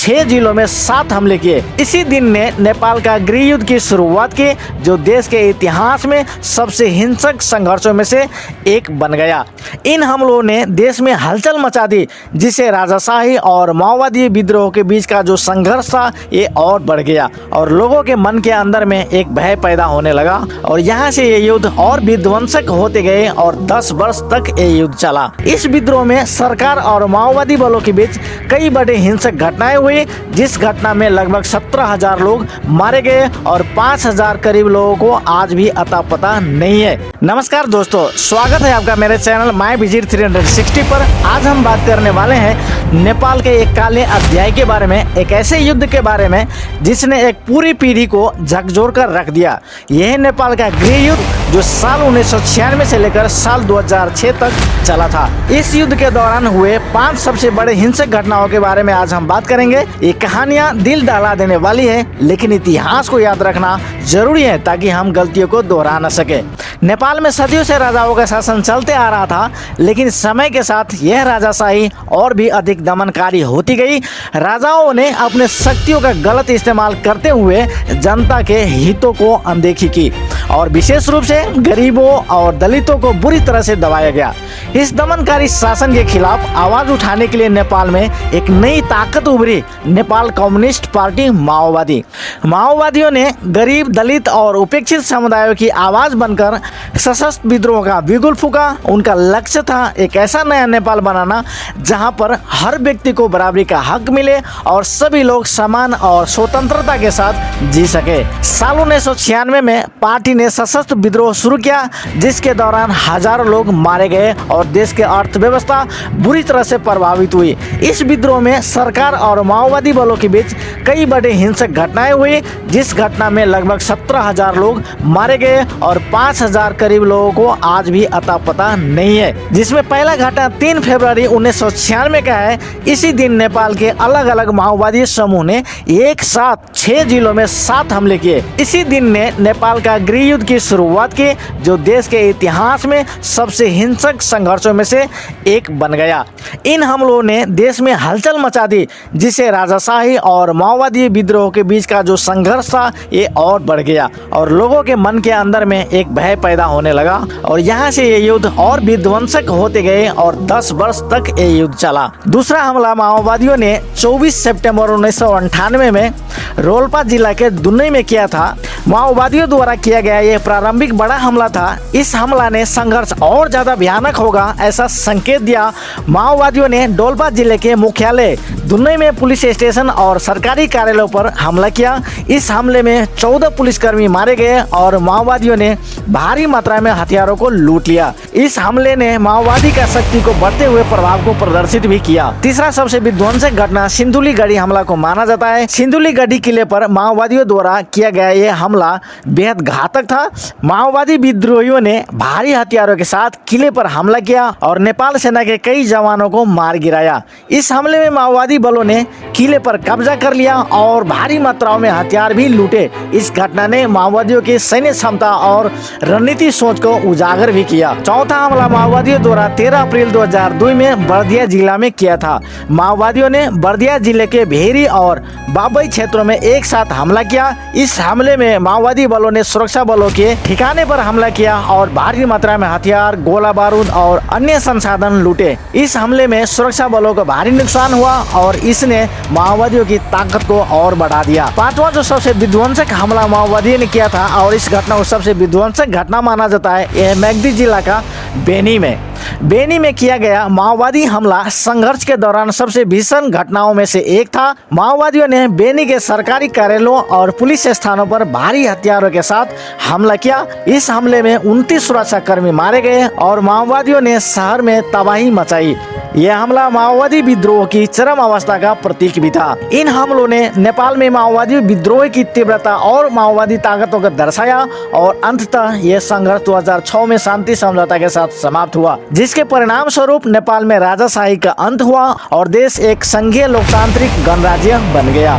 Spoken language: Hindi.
6 जिलों में 7 हमले किए। इसी दिन ने नेपाल का गृह युद्ध की शुरुआत की, जो देश के इतिहास में सबसे हिंसक संघर्षों में से एक बन गया। इन हमलों ने देश में हलचल मचा दी, जिसे राजाशाही और माओवादी विद्रोह के बीच का जो संघर्ष था ये और बढ़ गया और लोगों के मन के अंदर में एक भय पैदा होने लगा और यहाँ से ये युद्ध और विध्वंसक होते गए और 10 वर्ष तक ये युद्ध चला। इस विद्रोह में सरकार और माओवादी बलों के बीच कई बड़े हिंसक घटनाएं हुई, जिस घटना में लगभग 17,000 लोग मारे गए और 5,000 करीब लोगों को आज भी अता पता नहीं है। नमस्कार दोस्तों, स्वागत है आपका मेरे चैनल माय विजिट 360 पर। आज हम बात करने वाले हैं नेपाल के एक काले अध्याय के बारे में, एक ऐसे युद्ध के बारे में जिसने एक पूरी पीढ़ी को झकझोर कर रख दिया। यह है नेपाल का गृह युद्ध, जो साल 1996 से लेकर साल 2006 तक चला था। इस युद्ध के दौरान हुए 5 सबसे बड़े हिंसक घटनाओं के बारे में आज हम बात करेंगे। ये कहानियां दिल दहला देने वाली है, लेकिन इतिहास को याद रखना जरूरी है ताकि हम गलतियों को दोहरा न सके। नेपाल में सदियों से राजाओं का शासन चलते आ रहा था, लेकिन समय के साथ यह राजाशाही और भी अधिक दमनकारी होती गई। राजाओं ने अपने शक्तियों का गलत इस्तेमाल करते हुए जनता के हितों को अनदेखी की और विशेष रूप से गरीबों और दलितों को बुरी तरह से दबाया गया। इस दमनकारी शासन के खिलाफ आवाज उठाने के लिए नेपाल में एक नई ताकत उभरी, नेपाल कम्युनिस्ट पार्टी माओवादियों ने गरीब, दलित और उपेक्षित समुदायों की आवाज बनकर सशस्त्र विद्रोह का बिगुल फूका। उनका लक्ष्य था एक ऐसा नया नेपाल बनाना जहां पर हर व्यक्ति को बराबरी का हक मिले और सभी लोग समान और स्वतंत्रता के साथ जी सके। साल 1996 में पार्टी ने सशस्त्र विद्रोह शुरू किया, जिसके दौरान हजारों लोग मारे गए और देश की अर्थव्यवस्था बुरी तरह से प्रभावित हुई। इस विद्रोह में सरकार और माओवादी बलों के बीच कई बड़े हिंसक घटनाएं हुई, जिस घटना में लगभग 17,000 लोग मारे गए और 5,000 करीब लोगों को आज भी अता पता नहीं है। जिसमें पहला घटना 3 फरवरी 1996 का है। इसी दिन नेपाल के अलग अलग माओवादी समूह ने एक साथ 6 जिलों में 7 हमले किए। इसी दिन ने नेपाल का गृह युद्ध की शुरुआत की, जो देश के इतिहास में सबसे हिंसक संघर्षों में से एक बन गया। इन हमलों ने देश में हलचल मचा दी, जिसे राजाशाही और माओवादी विद्रोह के बीच का जो संघर्ष था ये और बढ़ गया और लोगों के मन के अंदर में एक भय पैदा होने लगा और यहाँ से ये युद्ध और विध्वंसक होते गए और 10 वर्ष तक ये युद्ध चला। दूसरा हमला माओवादियों ने 24 सितंबर 1998 में रोल्पा जिला के दुन्नई में किया था। माओवादियों द्वारा किया गया यह प्रारंभिक बड़ा हमला था। इस हमला ने संघर्ष और ज्यादा भयानक होगा ऐसा संकेत दिया। माओवादियों ने डोल्पा जिले के मुख्यालय दुन्नई में पुलिस स्टेशन और सरकारी कार्यालयों पर हमला किया। इस हमले में 14 पुलिसकर्मी मारे गए और माओवादियों ने भारी मात्रा में हथियारों को लूट लिया। इस हमले ने माओवादी का शक्ति को बढ़ते हुए प्रभाव को प्रदर्शित भी किया। तीसरा सबसे विध्वंसक घटना सिन्धुलीगढी हमला को माना जाता है। सिन्धुलीगढी किले पर माओवादियों द्वारा किया गया यह हमला बेहद घातक था। माओवादी विद्रोहियों ने भारी हथियारों के साथ किले पर हमला किया और नेपाल सेना के कई जवानों को मार गिराया। इस हमले में माओवादी बलों ने किले पर कब्जा कर लिया और भारी मात्राओं में हथियार भी लूटे। इस घटना ने माओवादियों की सैन्य क्षमता और रणनीति सोच को उजागर भी किया। चौथा हमला माओवादियों द्वारा 13 अप्रैल 2002 में बर्दिया जिला में किया था। माओवादियों ने बर्दिया जिले के भेरी और बाबई क्षेत्रों में एक साथ हमला किया। इस हमले में माओवादी बलों ने सुरक्षा बलों के ठिकाने पर हमला किया और भारी मात्रा में हथियार, गोला बारूद और अन्य संसाधन लूटे। इस हमले में सुरक्षा बलों को भारी नुकसान हुआ और इसने माओवादियों की ताकत को और बढ़ा दिया। पांचवा जो सबसे विध्वंसक हमला माओवादियों ने किया था और इस घटना को सबसे विध्वंसक घटना माना जाता है, यह मैगदी जिला का बेनी में किया गया माओवादी हमला संघर्ष के दौरान सबसे भीषण घटनाओं में से एक था। माओवादियों ने बेनी के सरकारी कार्यालयों और पुलिस स्थानों पर भारी हथियारों के साथ हमला किया। इस हमले में 29 सुरक्षाकर्मी मारे गए और माओवादियों ने शहर में तबाही मचाई। यह हमला माओवादी विद्रोह की चरम अवस्था का प्रतीक भी था। इन हमलों ने नेपाल में माओवादी विद्रोह की तीव्रता और माओवादी ताकतों को दर्शाया और अंततः यह संघर्ष 2006 में शांति समझौता के साथ समाप्त हुआ, जिसके परिणाम स्वरूप नेपाल में राजाशाही का अंत हुआ और देश एक संघीय लोकतांत्रिक गणराज्य बन गया।